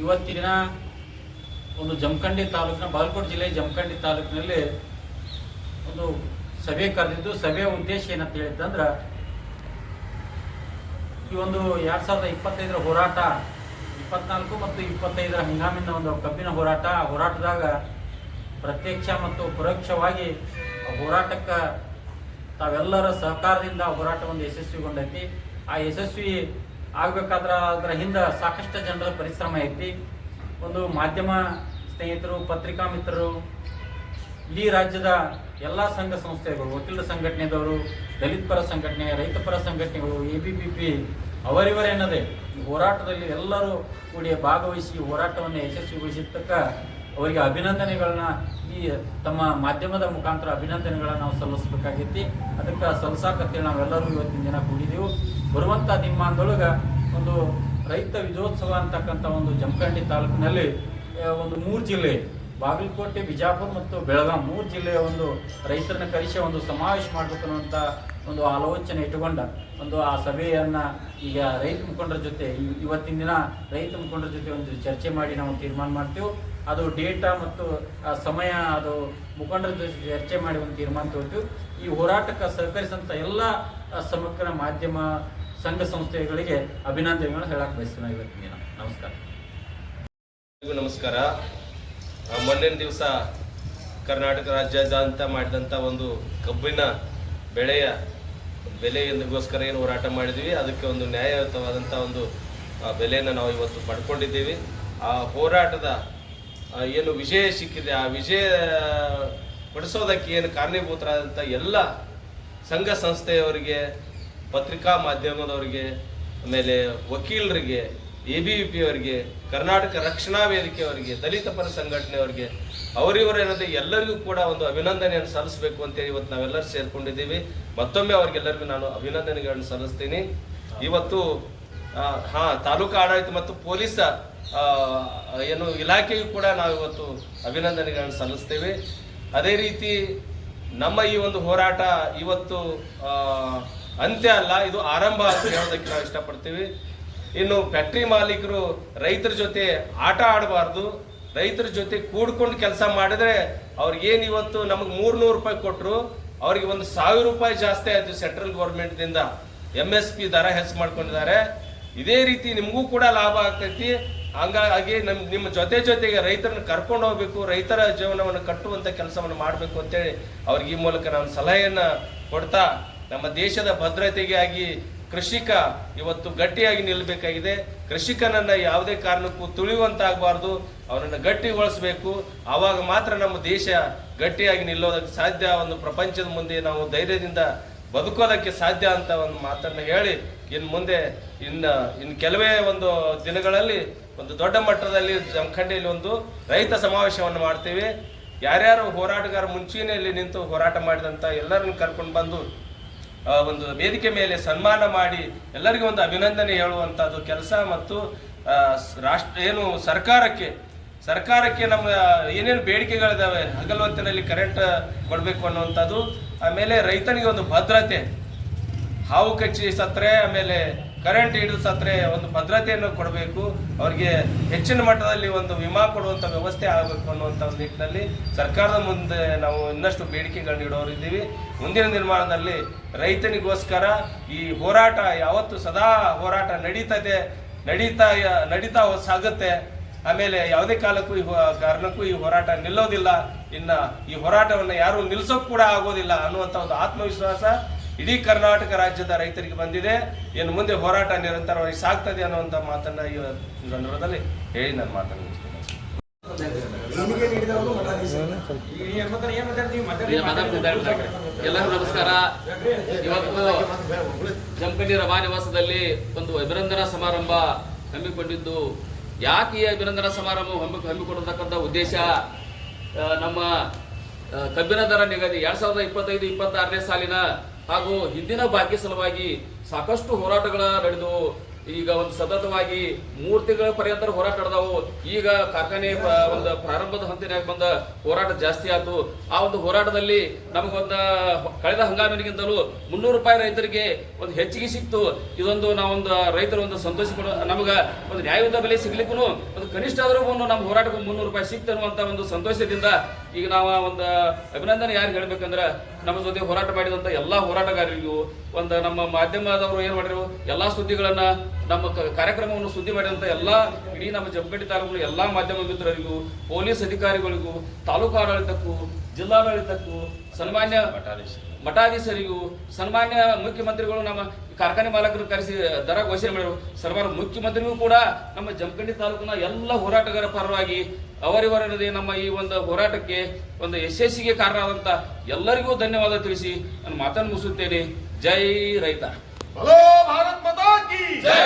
ಇವತ್ತಿನ ಒಂದು ಜಮಖಂಡಿ ತಾಲೂಕಿನ ಬಾಗಲಕೋಟೆ ಜಿಲ್ಲೆ ಜಮಖಂಡಿ ತಾಲೂಕಿನಲ್ಲಿ ಒಂದು ಸಭೆ ಕರೆದಿದ್ದು, ಸಭೆಯ ಉದ್ದೇಶ ಏನಂತ ಹೇಳಿದ್ದಂದ್ರೆ, ಈ ಒಂದು 2025 ಹೋರಾಟ 24 ಮತ್ತು 25 ಹಂಗಾಮಿನ ಒಂದು ಕಬ್ಬಿನ ಹೋರಾಟದಾಗ ಪ್ರತ್ಯಕ್ಷ ಮತ್ತು ಪರೋಕ್ಷವಾಗಿ ಹೋರಾಟಕ್ಕೆ ತಾವೆಲ್ಲರ ಸಹಕಾರದಿಂದ ಹೋರಾಟ ಒಂದು ಯಶಸ್ವಿಗೊಂಡೈತಿ. ಆ ಯಶಸ್ವಿ ಆಗಬೇಕಾದ್ರೆ ಅದರ ಹಿಂದೆ ಸಾಕಷ್ಟು ಜನರ ಪರಿಶ್ರಮ ಐತಿ. ಒಂದು ಮಾಧ್ಯಮ ಸ್ನೇಹಿತರು, ಪತ್ರಿಕಾ ಮಿತ್ರರು, ಇಡೀ ರಾಜ್ಯದ ಎಲ್ಲ ಸಂಘ ಸಂಸ್ಥೆಗಳು, ವಕೀಲರ ಸಂಘಟನೆದವರು, ದಲಿತ ಪರ ಸಂಘಟನೆ, ರೈತ ಪರ ಸಂಘಟನೆಗಳು, ABPP ಅವರಿವರೇನದೆ ಈ ಹೋರಾಟದಲ್ಲಿ ಎಲ್ಲರೂ ಕೂಡಿ ಭಾಗವಹಿಸಿ ಹೋರಾಟವನ್ನು ಯಶಸ್ವಿಗೊಳಿಸಿದ್ದಕ್ಕ ಅವರಿಗೆ ಅಭಿನಂದನೆಗಳನ್ನ ಈ ತಮ್ಮ ಮಾಧ್ಯಮದ ಮುಖಾಂತರ ಅಭಿನಂದನೆಗಳನ್ನ ನಾವು ಸಲ್ಲಿಸಬೇಕಾಗೈತಿ. ಅದಕ್ಕೆ ಸಲ್ಲಿಸಾಕತ್ತೇಳಿ ನಾವೆಲ್ಲರೂ ಇವತ್ತಿನ ದಿನ ಕೂಡಿದೆವು. ಬರುವಂಥ ದಿನಮಾನದೊಳಗೆ ಒಂದು ರೈತ ವಿಜಯೋತ್ಸವ ಅಂತಕ್ಕಂಥ ಒಂದು ಜಮಖಂಡಿ ತಾಲೂಕಿನಲ್ಲಿ ಒಂದು 3 ಜಿಲ್ಲೆ, ಬಾಗಲಕೋಟೆ, ಬಿಜಾಪುರ ಮತ್ತು ಬೆಳಗಾಂ 3 ಜಿಲ್ಲೆಯ ಒಂದು ರೈತರನ್ನ ಕರೆಸಿ ಒಂದು ಸಮಾವೇಶ ಮಾಡಬೇಕನ್ನುವಂಥ ಒಂದು ಆಲೋಚನೆ ಇಟ್ಟುಕೊಂಡ ಒಂದು ಆ ಸಭೆಯನ್ನು ಈಗ ರೈತ ಮುಖಂಡರ ಜೊತೆ ಇವತ್ತಿನ ದಿನ ರೈತ ಮುಖಂಡರ ಜೊತೆ ಒಂದು ಚರ್ಚೆ ಮಾಡಿ ನಾವು ತೀರ್ಮಾನ ಮಾಡ್ತೇವೆ. ಅದು ಡೇಟಾ ಮತ್ತು ಸಮಯ ಅದು ಮುಖಂಡರ ಜೊತೆ ಚರ್ಚೆ ಮಾಡಿ ಒಂದು ತೀರ್ಮಾನ ತಗೋತೀವಿ. ಈ ಹೋರಾಟಕ್ಕೆ ಸಹಕರಿಸಿದಂಥ ಎಲ್ಲ ಸಮಗ್ರ ಮಾಧ್ಯಮ ಸಂಘ ಸಂಸ್ಥೆಗಳಿಗೆ ಅಭಿನಂದನೆಗಳನ್ನು ಹೇಳಕ್ಕೆ ಬಯಸ್ತೀನಿ ಇವತ್ತಿನ ದಿನ. ನಮಸ್ಕಾರ. ನಮಸ್ಕಾರ. ಮೊನ್ನೆ ದಿವಸ ಕರ್ನಾಟಕ ರಾಜ್ಯಾದ್ಯಂತ ಮಾಡಿದಂಥ ಒಂದು ಕಬ್ಬಿನ ಬೆಲೆಗೋಸ್ಕರ ಏನು ಹೋರಾಟ ಮಾಡಿದ್ವಿ, ಅದಕ್ಕೆ ಒಂದು ನ್ಯಾಯಯುತವಾದಂಥ ಒಂದು ಬೆಲೆಯನ್ನು ನಾವು ಇವತ್ತು ಪಡ್ಕೊಂಡಿದ್ದೀವಿ. ಆ ಹೋರಾಟದ ಏನು ವಿಜಯ ಸಿಕ್ಕಿದೆ, ಆ ವಿಜಯ ಪಡಿಸೋದಕ್ಕೆ ಏನು ಕಾರಣೀಭೂತರಾದಂಥ ಎಲ್ಲ ಸಂಘ ಸಂಸ್ಥೆಯವರಿಗೆ, ಪತ್ರಿಕಾ ಮಾಧ್ಯಮದವರಿಗೆ, ಆಮೇಲೆ ವಕೀಲರಿಗೆ, ABVP ಅವರಿಗೆ, ಕರ್ನಾಟಕ ರಕ್ಷಣಾ ವೇದಿಕೆಯವರಿಗೆ, ದಲಿತ ಪರ ಸಂಘಟನೆಯವರಿಗೆ, ಅವರಿವರೇನಂದ್ರೆ ಎಲ್ಲರಿಗೂ ಕೂಡ ಒಂದು ಅಭಿನಂದನೆಯನ್ನು ಸಲ್ಲಿಸಬೇಕು ಅಂತೇಳಿ ಇವತ್ತು ನಾವೆಲ್ಲರೂ ಸೇರ್ಕೊಂಡಿದ್ದೀವಿ. ಮತ್ತೊಮ್ಮೆ ಅವ್ರಿಗೆಲ್ಲರಿಗೂ ನಾನು ಅಭಿನಂದನೆಗಳನ್ನು ಸಲ್ಲಿಸ್ತೀನಿ. ಇವತ್ತು ತಾಲೂಕು ಆಡಳಿತ ಮತ್ತು ಪೊಲೀಸ್ ಏನು ಇಲಾಖೆಗೂ ಕೂಡ ನಾವು ಇವತ್ತು ಅಭಿನಂದನೆಗಳನ್ನು ಸಲ್ಲಿಸ್ತೇವೆ. ಅದೇ ರೀತಿ ನಮ್ಮ ಈ ಒಂದು ಹೋರಾಟ ಇವತ್ತು ಅಂತ್ಯ ಅಲ್ಲ, ಇದು ಆರಂಭ ಅಂತ ಹೇಳೋದಕ್ಕೆ ನಾವು ಇಷ್ಟಪಡ್ತೀವಿ. ಇನ್ನು ಫ್ಯಾಕ್ಟ್ರಿ ಮಾಲೀಕರು ರೈತರ ಜೊತೆ ಆಟ ಆಡಬಾರ್ದು, ರೈತರ ಜೊತೆ ಕೂಡ್ಕೊಂಡು ಕೆಲಸ ಮಾಡಿದ್ರೆ ಅವ್ರಿಗೇನು ಇವತ್ತು ನಮಗೆ 300 ರೂಪಾಯಿ ಕೊಟ್ಟರು, ಅವ್ರಿಗೆ ಒಂದು 1000 ರೂಪಾಯಿ ಜಾಸ್ತಿ ಆಯಿತು ಸೆಂಟ್ರಲ್ ಗೌರ್ಮೆಂಟ್ದಿಂದ. MSP ದರ ಹೆಚ್ಚು ಮಾಡ್ಕೊಂಡಿದ್ದಾರೆ. ಇದೇ ರೀತಿ ನಿಮಗೂ ಕೂಡ ಲಾಭ ಆಗ್ತೈತಿ. ಹಂಗಾಗಿ ನಿಮ್ಮ ಜೊತೆಗೆ ರೈತರನ್ನ ಕರ್ಕೊಂಡು ಹೋಗ್ಬೇಕು, ರೈತರ ಜೀವನವನ್ನು ಕಟ್ಟುವಂಥ ಕೆಲಸವನ್ನು ಮಾಡಬೇಕು ಅಂತೇಳಿ ಅವ್ರಿಗೆ ಈ ಮೂಲಕ ನಾನು ಸಲಹೆಯನ್ನು ಕೊಡ್ತಾ, ನಮ್ಮ ದೇಶದ ಭದ್ರತೆಗಾಗಿ ಕೃಷಿಕ ಇವತ್ತು ಗಟ್ಟಿಯಾಗಿ ನಿಲ್ಲಬೇಕಾಗಿದೆ. ಕೃಷಿಕನನ್ನ ಯಾವುದೇ ಕಾರಣಕ್ಕೂ ತುಳಿಯುವಂತಾಗಬಾರ್ದು, ಅವನನ್ನು ಗಟ್ಟಿಗೊಳಿಸಬೇಕು. ಆವಾಗ ಮಾತ್ರ ನಮ್ಮ ದೇಶ ಗಟ್ಟಿಯಾಗಿ ನಿಲ್ಲೋದಕ್ಕೆ ಸಾಧ್ಯ, ಒಂದು ಪ್ರಪಂಚದ ಮುಂದೆ ನಾವು ಧೈರ್ಯದಿಂದ ಬದುಕೋದಕ್ಕೆ ಸಾಧ್ಯ ಅಂತ ಒಂದು ಮಾತನ್ನು ಹೇಳಿ, ಇನ್ನು ಕೆಲವೇ ಒಂದು ದಿನಗಳಲ್ಲಿ ಒಂದು ದೊಡ್ಡ ಮಟ್ಟದಲ್ಲಿ ಜಮಖಂಡಿಯಲ್ಲಿ ಒಂದು ರೈತ ಸಮಾವೇಶವನ್ನು ಮಾಡ್ತೀವಿ. ಯಾರ್ಯಾರು ಹೋರಾಟಗಾರ ಮುಂಚೂಣಿಯಲ್ಲಿ ನಿಂತು ಹೋರಾಟ ಮಾಡಿದಂಥ ಎಲ್ಲರನ್ನು ಕರ್ಕೊಂಡು ಬಂದು ಒಂದು ವೇದಿಕೆ ಮೇಲೆ ಸನ್ಮಾನ ಮಾಡಿ ಎಲ್ಲರಿಗೂ ಒಂದು ಅಭಿನಂದನೆ ಹೇಳುವಂಥದ್ದು ಕೆಲಸ. ಮತ್ತು ಸರ್ಕಾರಕ್ಕೆ ನಮ್ಮ ಏನೇನು ಬೇಡಿಕೆಗಳಿದಾವೆ, ಹಗಲೊತ್ತಿನಲ್ಲಿ ಕರೆಂಟ್ ಕೊಡಬೇಕು ಅನ್ನುವಂಥದ್ದು, ಆಮೇಲೆ ರೈತನಿಗೆ ಒಂದು ಭದ್ರತೆ, ಹಾವು ಕಚ್ಚಿ ಸತ್ರೆ ಆಮೇಲೆ ಕರೆಂಟ್ ಹಿಡಿದು ಸತ್ರೆ ಒಂದು ಭದ್ರತೆಯನ್ನು ಕೊಡಬೇಕು, ಅವ್ರಿಗೆ ಹೆಚ್ಚಿನ ಮಟ್ಟದಲ್ಲಿ ಒಂದು ವಿಮಾ ಕೊಡುವಂಥ ವ್ಯವಸ್ಥೆ ಆಗಬೇಕು ಅನ್ನುವಂಥ ಒಂದು ನಿಟ್ಟಿನಲ್ಲಿ ಸರ್ಕಾರದ ಮುಂದೆ ನಾವು ಇನ್ನಷ್ಟು ಬೇಡಿಕೆಗಳನ್ನ ಇಡೋರಿದ್ದೀವಿ. ಮುಂದಿನ ನಿರ್ಮಾಣದಲ್ಲಿ ರೈತನಿಗೋಸ್ಕರ ಈ ಹೋರಾಟ ಯಾವತ್ತು ಸದಾ ಹೋರಾಟ ನಡೀತಾ ಸಾಗುತ್ತೆ. ಆಮೇಲೆ ಯಾವುದೇ ಕಾರಣಕ್ಕೂ ಈ ಹೋರಾಟ ನಿಲ್ಲೋದಿಲ್ಲ. ಇನ್ನು ಈ ಹೋರಾಟವನ್ನು ಯಾರು ನಿಲ್ಲಿಸೋಕೆ ಕೂಡ ಆಗೋದಿಲ್ಲ ಅನ್ನುವಂಥ ಒಂದು ಆತ್ಮವಿಶ್ವಾಸ ಇಡೀ ಕರ್ನಾಟಕ ರಾಜ್ಯದ ರೈತರಿಗೆ ಬಂದಿದೆ. ಇನ್ನು ಮುಂದೆ ಹೋರಾಟ ನಿರಂತರವಾಗಿ ಸಾಗ್ತದೆ ಅನ್ನುವಂಥ ಮಾತನ್ನ ಈ ಸಂದರ್ಭದಲ್ಲಿ ಹೇಳಿ ನನ್ನ ಮಾತನ್ನು ಮುಗಿಸ್ತೇನೆ. ಎಲ್ಲರಿಗೂ ನಮಸ್ಕಾರ. ಇವತ್ತು ಜಮಖಂಡಿ ರಮಾ ನಿವಾಸದಲ್ಲಿ ಒಂದು ಅಭಿನಂದನಾ ಸಮಾರಂಭ ಹಮ್ಮಿಕೊಂಡಿದ್ದು. ಯಾಕೆ ಈ ಅಭಿನಂದನಾ ಸಮಾರಂಭ ಹಮ್ಮಿಕೊಂಡಿರ್ತಕ್ಕಂಥ ಉದ್ದೇಶ, ನಮ್ಮ ಕಬ್ಬಿನ ದರ ನಿಗದಿ 2025-26ನೇ ಸಾಲಿನ ಹಾಗೂ ಹಿಂದಿನ ಬಾಕಿ ಸಲುವಾಗಿ ಸಾಕಷ್ಟು ಹೋರಾಟಗಳ ನಡೆದು ಈಗ ಒಂದು ಸತತವಾಗಿ 3 ತಿಂಗಳ ಪರ್ಯಂತ ಹೋರಾಟ ನಡೆದವು. ಈಗ ಕಾರ್ಖಾನೆ ಒಂದು ಪ್ರಾರಂಭದ ಹಂತನಾಗ ಬಂದ ಹೋರಾಟ ಜಾಸ್ತಿ ಆಯ್ತು. ಆ ಒಂದು ಹೋರಾಟದಲ್ಲಿ ನಮಗೊಂದು ಕಳೆದ ಹಂಗಾಮಿನಿಗಿಂತಲೂ 300 ರೂಪಾಯಿ ರೈತರಿಗೆ ಒಂದು ಹೆಚ್ಚಿಗೆ ಸಿಕ್ತು. ಇದೊಂದು ನಾವೊಂದು ರೈತರ ಒಂದು ಸಂತೋಷ ನಮಗ ಒಂದು ನ್ಯಾಯಯುತ ಬೆಲೆ ಸಿಗ್ಲಿಕ್ಕೂ ಒಂದು ಕನಿಷ್ಠ ಆದರೂ ನಮ್ಮ ಹೋರಾಟಕ್ಕೆ 300 ರೂಪಾಯಿ ಸಿಕ್ತು ಅನ್ನುವಂತ ಒಂದು ಸಂತೋಷದಿಂದ ಈಗ ನಾವು ಒಂದು ಅಭಿನಂದನೆ ಯಾರು ಹೇಳ್ಬೇಕಂದ್ರೆ ನಮ್ಮ ಜೊತೆ ಹೋರಾಟ ಮಾಡಿದಂತ ಎಲ್ಲಾ ಹೋರಾಟಗಾರರಿಗೂ, ಒಂದು ನಮ್ಮ ಮಾಧ್ಯಮದವರು ಏನ್ ಮಾಡಿದ್ರು ಎಲ್ಲಾ ಸುದ್ದಿಗಳನ್ನ ನಮ್ಮ ಕಾರ್ಯಕ್ರಮವನ್ನು ಸುದ್ದಿ ಮಾಡಿದಂತ ಎಲ್ಲಾ ಇಡೀ ನಮ್ಮ ಜಮಖಂಡಿ ತಾಲೂಕು ಎಲ್ಲಾ ಮಾಧ್ಯಮ ಮಿತ್ರರಿಗೂ, ಪೊಲೀಸ್ ಅಧಿಕಾರಿಗಳಿಗೂ, ತಾಲೂಕು ಆಡಳಿತಕ್ಕೂ, ಜಿಲ್ಲಾಡಳಿತಕ್ಕೂ, ಸನ್ಮಾನ್ಯ ಮಠಾಧೀಶರಿಗೂ, ಸನ್ಮಾನ್ಯ ಮುಖ್ಯಮಂತ್ರಿಗಳು ನಮ್ಮ ಕಾರ್ಖಾನೆ ಮಾಲಕರು ಕರೆಸಿ ದರ ಘೋಷಣೆ ಮಾಡಿದರು. ಸನ್ಮಾನ್ಯ ಮುಖ್ಯಮಂತ್ರಿಗೂ ಕೂಡ ನಮ್ಮ ಜಮಖಂಡಿ ತಾಲೂಕಿನ ಎಲ್ಲ ಹೋರಾಟಗಾರ ಪರವಾಗಿ ಅವರಿವರದೇ ನಮ್ಮ ಈ ಒಂದು ಹೋರಾಟಕ್ಕೆ ಒಂದು ಯಶಸ್ಸಿಗೆ ಕಾರಣ ಆದಂತ ಎಲ್ಲರಿಗೂ ಧನ್ಯವಾದ ತಿಳಿಸಿ ನಾನು ಮಾತನ್ನು ಮುಗಿಸುತ್ತೇನೆ. ಜೈ ರೈತ. बोलो भारत माता की ಜೈ.